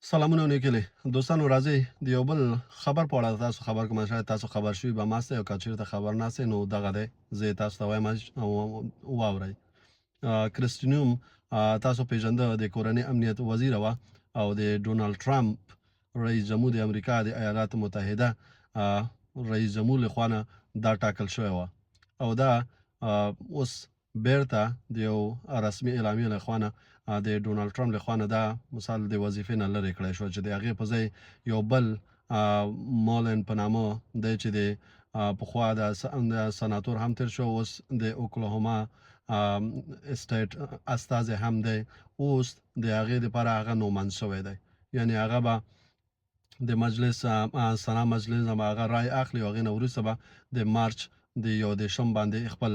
سلامونه نیکلی دوستانو راځي د یو بل خبر په اړه تاسو خبر کوم شاید تاسو خبر شوي به ماسته او که چیرته خبر ناسئ نو دغه دی زه تاسو ته وایم واورئ. کرسټینیوم تاسو پیژنده د کورنۍ امنیت وزیر وه او د ډونالډ ټرمپ رئیس جمهور د امریکا د ایالات متحده رئیس جمهور لخوا نه دا ټاکل شوی وه او دا اوس بیرته د یو رسمي اعلامیې لخوا نه د ډونالډ ټرمپ لخوا نه دا مثال د وظیفې نه لرې کړی شو چې د هغې په ځای یو بل مولن په نامه دی چې د پخوا د سناتور هم تیر شو، اوس د اوکلاهوما اسټیټ استازی هم دی، اوس د هغې دپاره هغه نوماند شوی دی، یعنې هغه به د مجلس سنا مجلس نه به هغه رای اخلي او هغې نه وروسته به د مارچ د 1 باندې خپل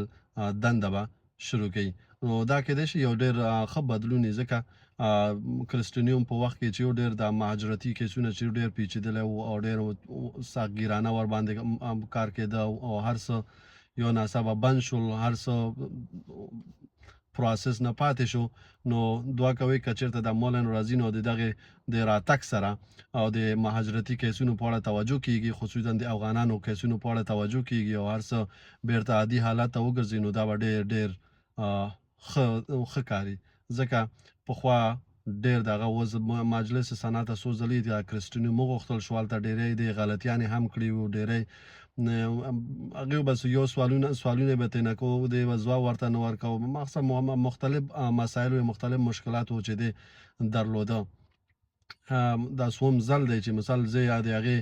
دنده به شروع کوي. نو دا کېدای شي یو ډېر ښه بدلون یې، ځکه کرسټینیوم په وخت کې چې یو ډېر د مهاجرتي کیسونه چې ډېر پیچېدلی و او ډېر سختګیرانه ورباندې کار کېده او هر څه یو ناڅاپه بند شول، هر څه پروسس نه پاتې شو. نو دعا کوئ که چېرته د مولن راځي نو د دغې د راتګ سره او د مهاجرتي کیسونو په اړه توجه کیږي، خصوصا د افغانانو کیسونو په اړه توجه کیږي او هر څه بیرته عادي حالت ته وګرځي، نو دا به ډېر ښه کاري، ځکه پخوا ډېر دغه مجلس سنا ته څو ځلې د کرسټینیوم وغوښتل شو، هلته ډېری د غلطیانې هم کړي وو، ډېری هغې به یو سوالونه به ترېنه کوو، دی به ځواب ورته نه ورکوو، مختلف مسایل و مختلف مشکلات و چې دی درلوده. دا څوم ځل دی چې مثال زه یا د هغې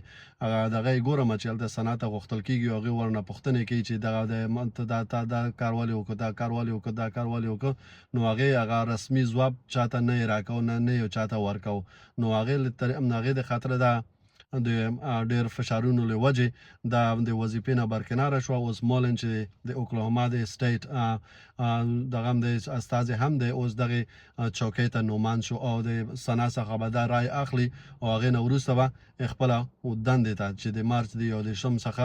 دغه یې ګورم چې هلته سنا ته غوښتل کېږي او هغې ورنه پوښتنې کوي چې دغه تا دا کار ولې وکړه، دا کار ولې وکړه، دا کار ولې وکړه، نو هغې هغه رسمي ځواب چاته نه یې راکوو، نه یې چاته ورکوو. نو هغې د خاطره دا د ډېر فشارونو له وجې دا د وظیفې نه برکناره شوه. اوس مولن چې د اوکلاهوما د سټیټ دغه هم دی استازی هم دی، اوس دغې چوکۍ ته نوماند شو او د سنا څخه به دا رای اخلي او هغې نه وروسته به خپله دندې ته چې د مارچ د 1 څخه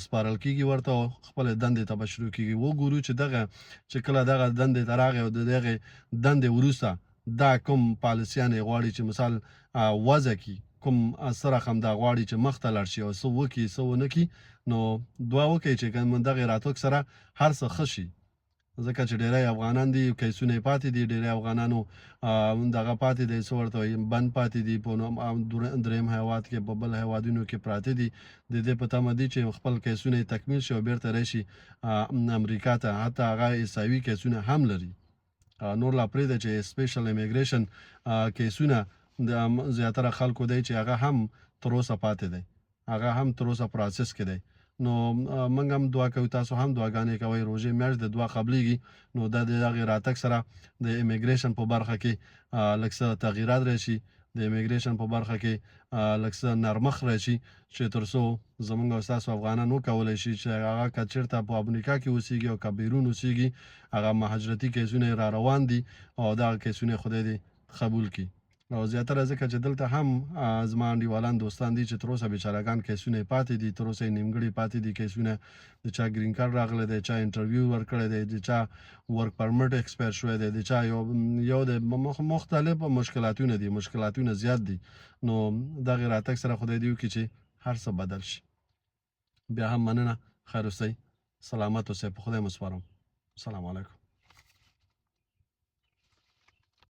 سپارل کېږي ورته او خپلې دندې ته به شروع کېږي. وګورو چې دغه چې کله دغه دندې ته راغی او د دغې دندې وروسته دا کوم پالیسیان یې غواړي چې مثال وضع کړي، کوم سره هم دا غواړي چې مخ ته لاړ شي او څه وکړي څه ونه کړي، نو دعا وکړئ چې دغې راتګ سره هر څه ښه شي، ځکه چې ډېری افغانان دي کیسونه یې پاتې دي، ډېری افغانانو دغه پاتې دی څه ورته وایي بند پاتې دي په درېیم هیواد کې، په بل هیوادونو کې پراته دي، د دې په تمه دي چې خپل کیسونه یې تکمیل شي او بیرته راشي امریکا ته، حتی هغه عیسوي کیسونه هم لري. نور لا پرېږده چې سپیشل امیګریشن کیسونه د زیاتره خلکو دی چې هغه هم تر اوسه پاتې دی، هغه هم تر اوسه پروسس کې دی. نو موږ هم دعا کوو، تاسو هم دعاګانې کوئ، روژې میاشت د دعا قبلیږي، نو دا د هغې راتګ سره د امیګریشن په برخه کې لږ څه تغییرات راشي، د امیګریشن په برخه کې لږ څه نرمښت راشي چې تر څو زموږ او ستاسو افغانان وکولی شي چې هغه که چېرته په امریکا کې اوسېږي او که بیرون اوسېږي، هغه مهاجرتي کیسونه یې را روان دي او دغه کیسونه خدای دې قبول کړي. او زیاتره ځکه چې دلته هم زما انډیوالان دوستان دي چې تر اوسه بیچارهګان کیسونه یې پاتې دي، تر اوسه یې نیمګړي پاتې دي کیسونه، د چا ګرین کارډ راغلی دی، چا انټرویو ورکړی دی، د چا ورک پرمټ ایکسپایر شوی دی، د چا یو د مختلف مشکلاتونه دي، مشکلاتونه زیات دي. نو دغې راتګ سره خدای دې وکړي چې هر څه بدل شي. بیا هم مننه، خیر اوسئ، سلامت اوسئ، په خدای مو سپارم. السلام علیکم.